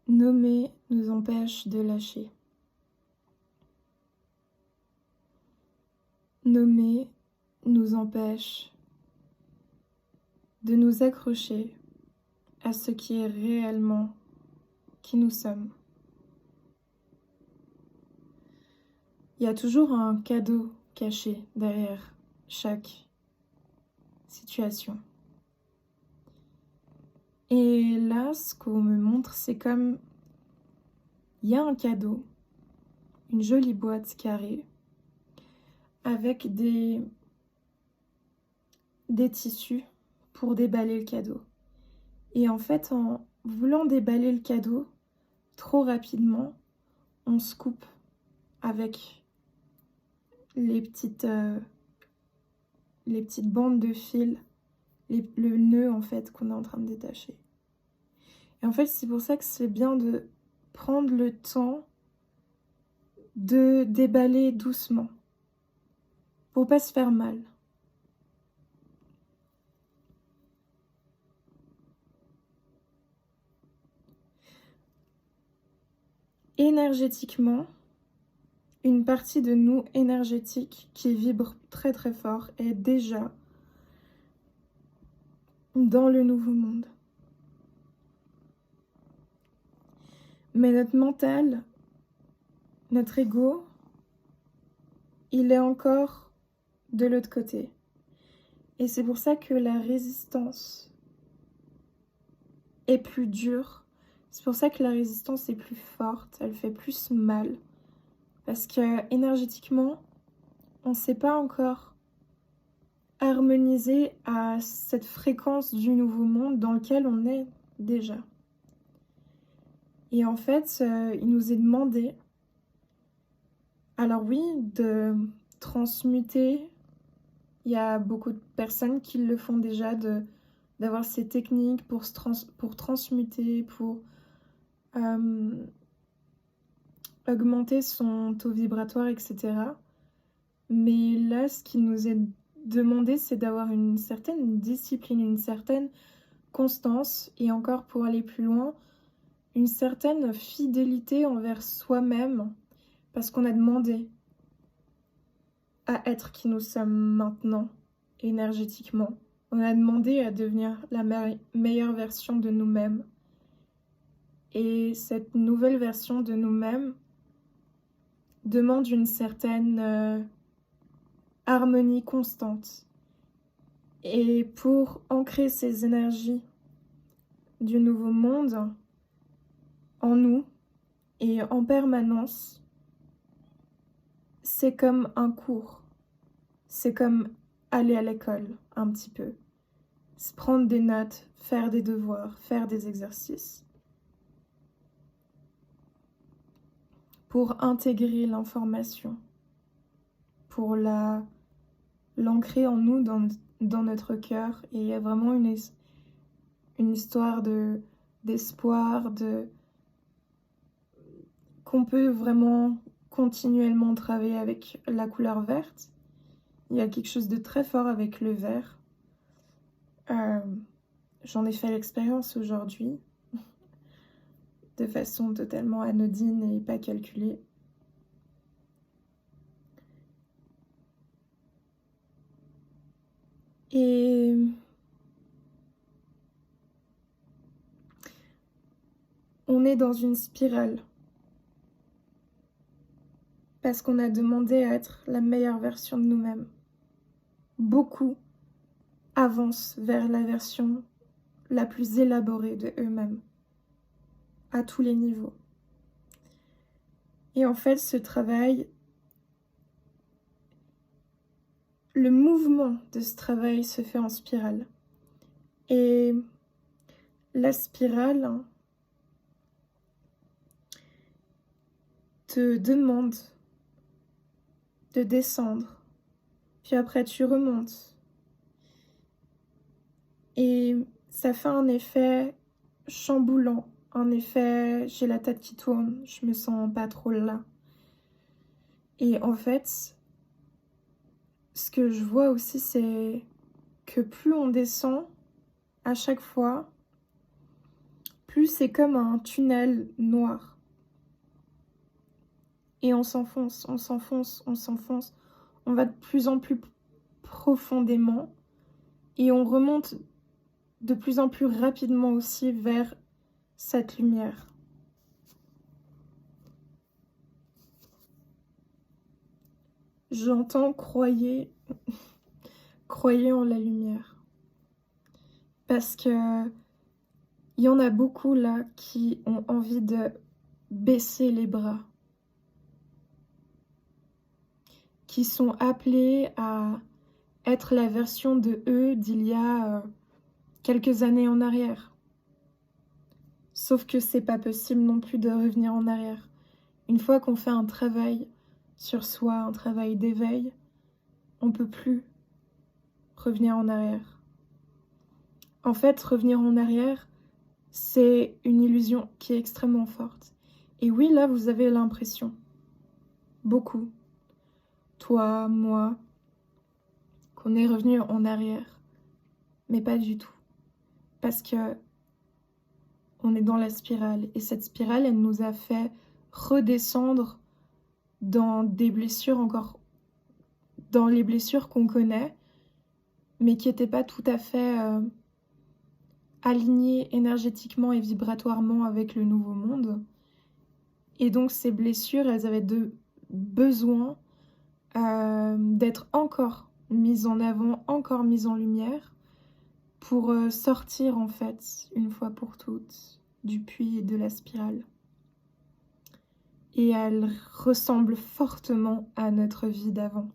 Nommer nous empêche de lâcher. Nommer nous empêche de nous accrocher à ce qui est réellement qui nous sommes. Il y a toujours un cadeau caché derrière chaque situation. Et là, ce qu'on me montre, c'est comme il y a un cadeau, une jolie boîte carrée, avec des tissus pour déballer le cadeau. Et en fait, en voulant déballer le cadeau trop rapidement, on se coupe avec les petites bandes de fil, le nœud en fait qu'on est en train de détacher. Et en fait, c'est pour ça que c'est bien de prendre le temps de déballer doucement pour pas se faire mal. Énergétiquement, une partie de nous énergétique qui vibre très très fort est déjà dans le nouveau monde. Mais notre mental, notre ego, il est encore de l'autre côté. Et c'est pour ça que la résistance est plus dure. C'est pour ça que la résistance est plus forte, elle fait plus mal. Parce que énergétiquement, on ne s'est pas encore harmonisé à cette fréquence du nouveau monde dans lequel on est déjà. Et en fait, il nous est demandé, alors oui, de transmuter. Il y a beaucoup de personnes qui le font déjà, d'avoir ces techniques pour transmuter, pour augmenter son taux vibratoire, etc. Mais là, ce qui nous est demandé, c'est d'avoir une certaine discipline, une certaine constance, et encore pour aller plus loin, une certaine fidélité envers soi-même, parce qu'on a demandé à être qui nous sommes maintenant, énergétiquement. On a demandé à devenir la meilleure version de nous-mêmes. Et cette nouvelle version de nous-mêmes demande une certaine harmonie constante. Et pour ancrer ces énergies du nouveau monde en nous et en permanence, c'est comme un cours. C'est comme aller à l'école un petit peu. Se prendre des notes, faire des devoirs, faire des exercices. Pour intégrer l'information, pour l'ancrer en nous, dans notre cœur. Et il y a vraiment une histoire d'espoir, qu'on peut vraiment continuellement travailler avec la couleur verte. Il y a quelque chose de très fort avec le vert. J'en ai fait l'expérience aujourd'hui, de façon totalement anodine et pas calculée. Et on est dans une spirale parce qu'on a demandé à être la meilleure version de nous-mêmes. Beaucoup avancent vers la version la plus élaborée de eux-mêmes, à tous les niveaux. Et en fait, ce travail, le mouvement de ce travail se fait en spirale. Et la spirale te demande de descendre, puis après tu remontes. Et ça fait un effet chamboulant, un effet j'ai la tête qui tourne, je me sens pas trop là. Et en fait, ce que je vois aussi, c'est que plus on descend, à chaque fois, plus c'est comme un tunnel noir. Et on s'enfonce, on s'enfonce, on s'enfonce. On va de plus en plus profondément et on remonte de plus en plus rapidement aussi vers cette lumière. J'entends croyez en la lumière. Parce que il y en a beaucoup là qui ont envie de baisser les bras, qui sont appelés à être la version de eux d'il y a quelques années en arrière. Sauf que c'est pas possible non plus de revenir en arrière. Une fois qu'on fait un travail sur soi, un travail d'éveil, on peut plus revenir en arrière. En fait, revenir en arrière, c'est une illusion qui est extrêmement forte. Et oui, là, vous avez l'impression, beaucoup, toi, moi, qu'on est revenu en arrière. Mais pas du tout. Parce que on est dans la spirale. Et cette spirale, elle nous a fait redescendre dans des blessures encore, dans les blessures qu'on connaît, mais qui n'étaient pas tout à fait alignées énergétiquement et vibratoirement avec le nouveau monde. Et donc ces blessures, elles avaient besoin d'être encore mises en avant, encore mises en lumière, pour sortir en fait, une fois pour toutes, du puits et de la spirale. Et elle ressemble fortement à notre vie d'avant.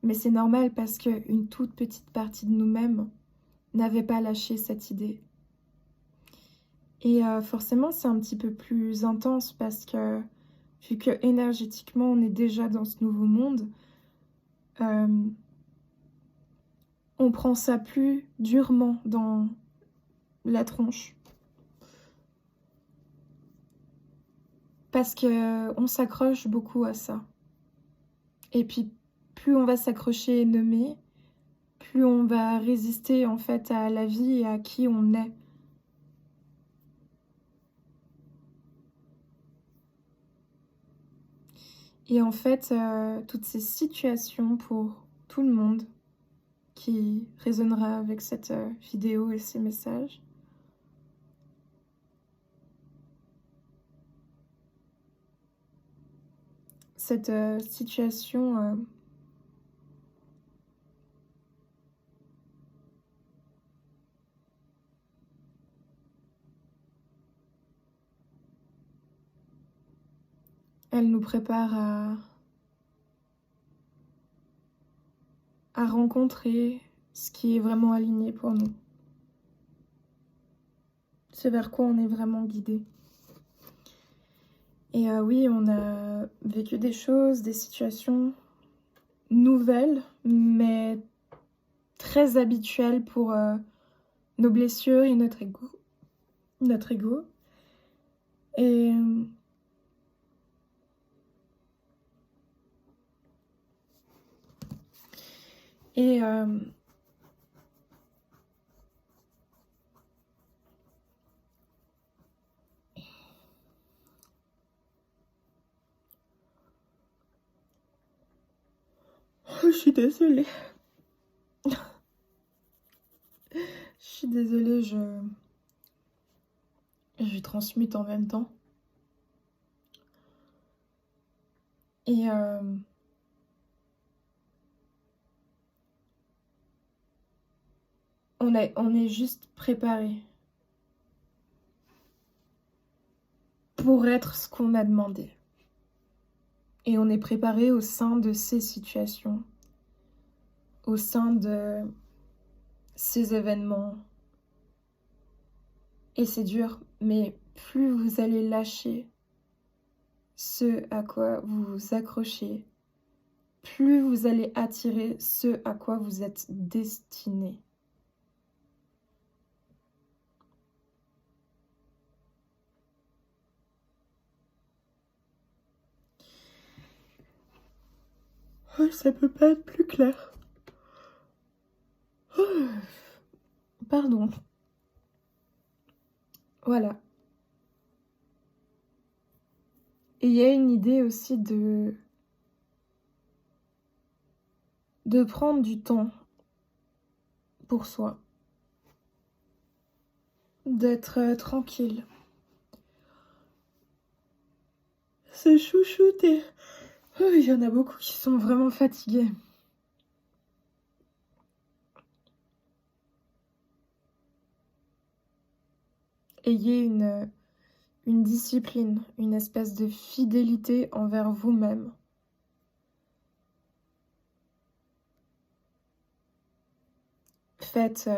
Mais c'est normal parce qu'une toute petite partie de nous-mêmes n'avait pas lâché cette idée. Et forcément, c'est un petit peu plus intense parce que, vu que énergétiquement, on est déjà dans ce nouveau monde, on prend ça plus durement dans la tronche. Parce qu'on s'accroche beaucoup à ça. Et puis, plus on va s'accrocher et nommer, plus on va résister en fait à la vie et à qui on est. Et en fait, toutes ces situations pour tout le monde qui résonnera avec cette vidéo et ces messages, cette situation elle nous prépare à rencontrer ce qui est vraiment aligné pour nous. C'est vers quoi on est vraiment guidé. Et oui, on a vécu des choses, des situations nouvelles, mais très habituelles pour nos blessures et notre ego. Et Et je suis désolée. Je suis désolée, je transmute en même temps. Et on est juste préparé pour être ce qu'on a demandé. Et on est préparé au sein de ces situations, au sein de ces événements. Et c'est dur, mais plus vous allez lâcher ce à quoi vous vous accrochez, plus vous allez attirer ce à quoi vous êtes destiné. Oh, ça peut pas être plus clair. Oh, pardon. Voilà. Et il y a une idée aussi de prendre du temps pour soi, d'être tranquille, se chouchouter. Oh, il y en a beaucoup qui sont vraiment fatigués. Ayez une discipline, une espèce de fidélité envers vous-même. Faites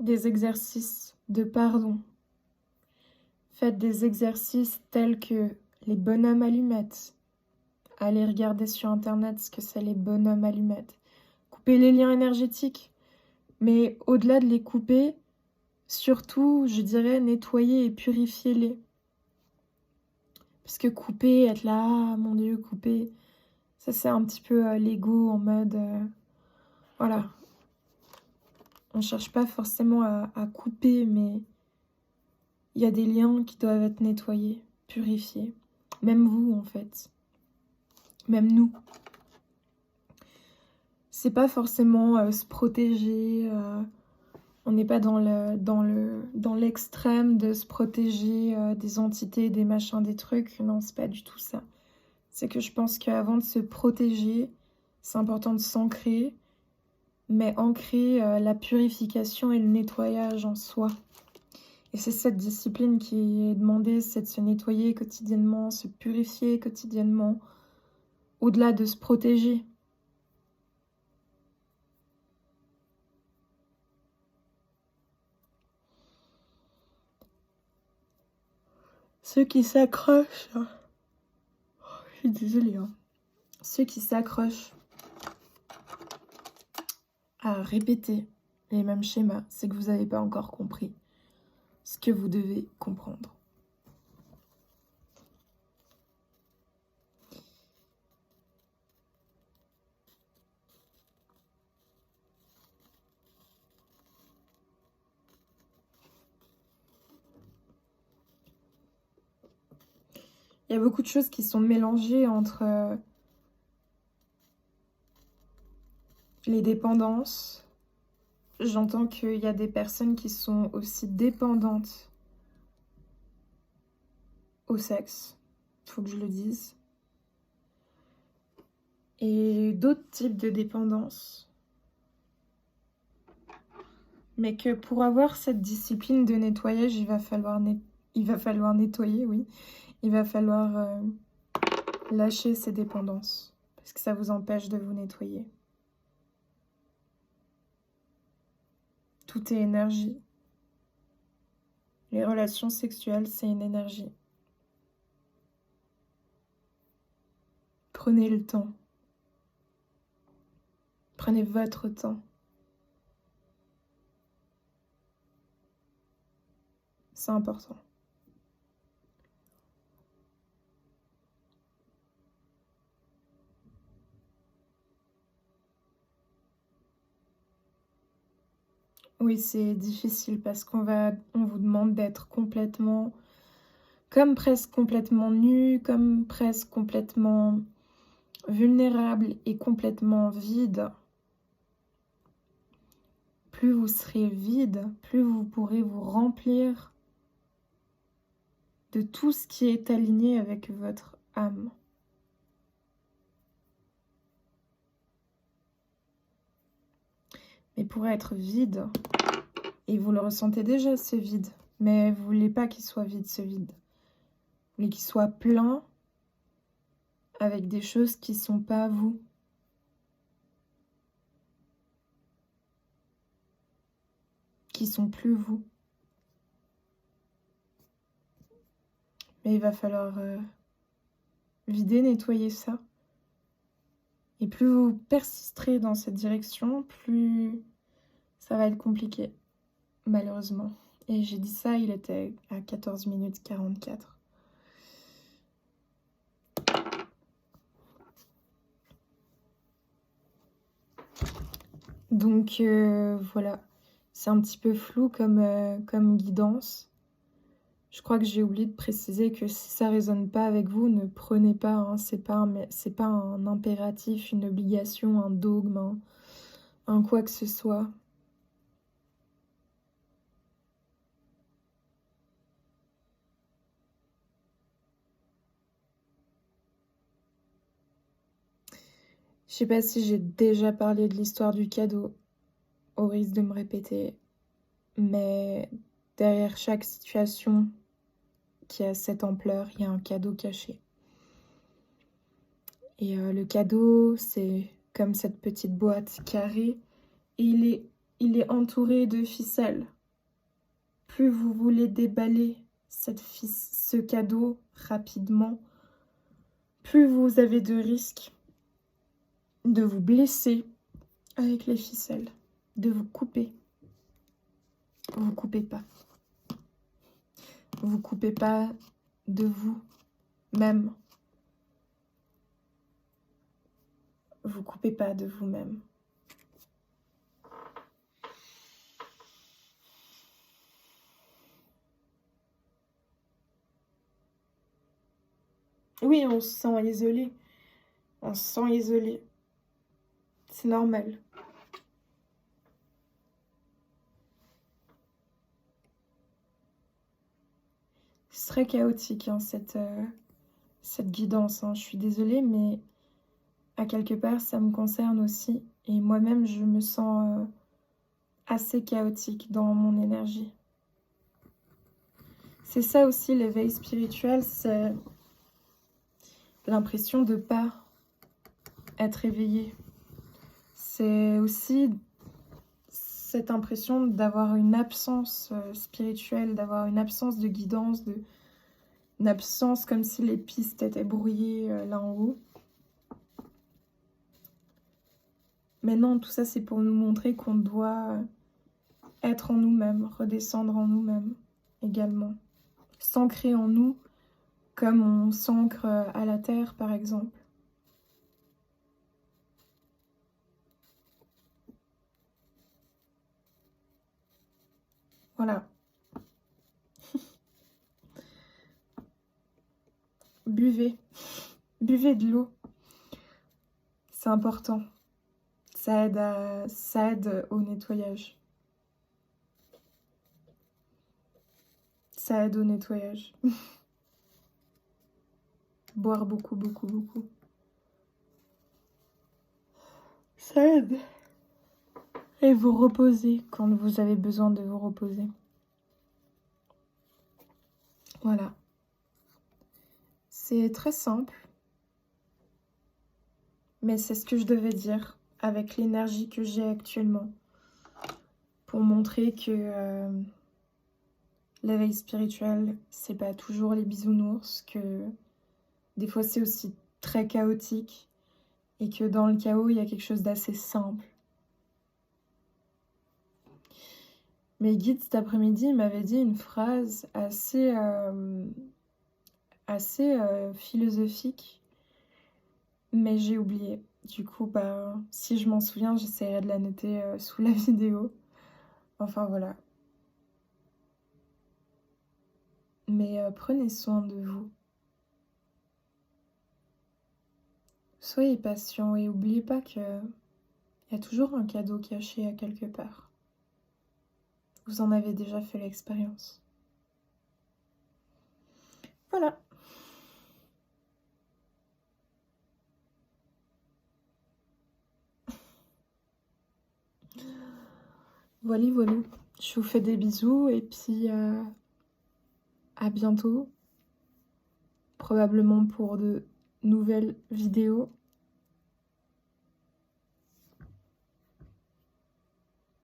des exercices de pardon. Faites des exercices tels que les bonhommes allumettes. Allez regarder sur internet ce que c'est les bonhommes allumettes. Coupez les liens énergétiques. Mais au-delà de les couper, surtout, je dirais, nettoyer et purifier-les. Parce que couper, être là, ah, mon Dieu, couper, ça c'est un petit peu l'ego en mode... voilà. On cherche pas forcément à couper, mais il y a des liens qui doivent être nettoyés, purifiés. Même vous, en fait. Même nous. C'est pas forcément se protéger. On n'est pas dans l'extrême de se protéger des entités, des machins, des trucs. Non, c'est pas du tout ça. C'est que je pense qu'avant de se protéger, c'est important de s'ancrer, mais ancrer la purification et le nettoyage en soi. Et c'est cette discipline qui est demandée, c'est de se nettoyer quotidiennement, se purifier quotidiennement, au-delà de se protéger. Ceux qui s'accrochent, je suis désolée, hein. Ceux qui s'accrochent à répéter les mêmes schémas, c'est que vous n'avez pas encore compris ce que vous devez comprendre. Il y a beaucoup de choses qui sont mélangées entre les dépendances. J'entends qu'il y a des personnes qui sont aussi dépendantes au sexe, il faut que je le dise. Et d'autres types de dépendance. Mais que pour avoir cette discipline de nettoyage, il va falloir nettoyer, oui. Il va falloir lâcher ces dépendances. Parce que ça vous empêche de vous nettoyer. Tout est énergie. Les relations sexuelles, c'est une énergie. Prenez le temps. Prenez votre temps. C'est important. Oui, c'est difficile parce on vous demande d'être complètement, comme presque complètement nu, comme presque complètement vulnérable et complètement vide. Plus vous serez vide, plus vous pourrez vous remplir de tout ce qui est aligné avec votre âme. Mais pour être vide, et vous le ressentez déjà ce vide, mais vous voulez pas qu'il soit vide ce vide. Vous voulez qu'il soit plein avec des choses qui sont pas vous. Qui sont plus vous. Mais il va falloir vider, nettoyer ça. Et plus vous persisterez dans cette direction, plus ça va être compliqué, malheureusement. Et j'ai dit ça, il était à 14 minutes 44. Donc voilà, c'est un petit peu flou comme guidance. Je crois que j'ai oublié de préciser que si ça résonne pas avec vous, ne prenez pas, hein, c'est pas un impératif, une obligation, un dogme, un quoi que ce soit. Je sais pas si j'ai déjà parlé de l'histoire du cadeau, au risque de me répéter, mais derrière chaque situation qui a cette ampleur, il y a un cadeau caché. Et le cadeau, c'est comme cette petite boîte carrée, et il est entouré de ficelles. Plus vous voulez déballer ce cadeau rapidement, plus vous avez de risques de vous blesser avec les ficelles, de vous couper. Vous coupez pas. Vous coupez pas de vous-même. Vous coupez pas de vous-même. Oui, on se sent isolé. On se sent isolé. C'est normal. C'est très chaotique, hein, cette guidance, hein. Je suis désolée, mais à quelque part, ça me concerne aussi. Et moi-même, je me sens assez chaotique dans mon énergie. C'est ça aussi, l'éveil spirituel, c'est l'impression de ne pas être éveillé. C'est aussi cette impression d'avoir une absence spirituelle, d'avoir une absence de guidance, une absence comme si les pistes étaient brouillées là en haut. Mais non, tout ça c'est pour nous montrer qu'on doit être en nous-mêmes, redescendre en nous-mêmes également. S'ancrer en nous comme on s'ancre à la terre par exemple. Voilà. Buvez. Buvez de l'eau. C'est important. Ça aide au nettoyage. Ça aide au nettoyage. Boire beaucoup, beaucoup, beaucoup. Ça aide. Et vous reposer quand vous avez besoin de vous reposer. Voilà. C'est très simple. Mais c'est ce que je devais dire avec l'énergie que j'ai actuellement. Pour montrer que l'éveil spirituel, c'est pas toujours les bisounours, que des fois c'est aussi très chaotique et que dans le chaos, il y a quelque chose d'assez simple. Mes guides cet après-midi m'avaient dit une phrase assez philosophique, mais j'ai oublié. Du coup, bah, si je m'en souviens, j'essaierai de la noter sous la vidéo. Enfin voilà. Mais prenez soin de vous. Soyez patient et n'oubliez pas qu'il y a toujours un cadeau caché à quelque part. Vous en avez déjà fait l'expérience. Voilà. Voilà, voilà. Je vous fais des bisous et puis à bientôt. Probablement pour de nouvelles vidéos.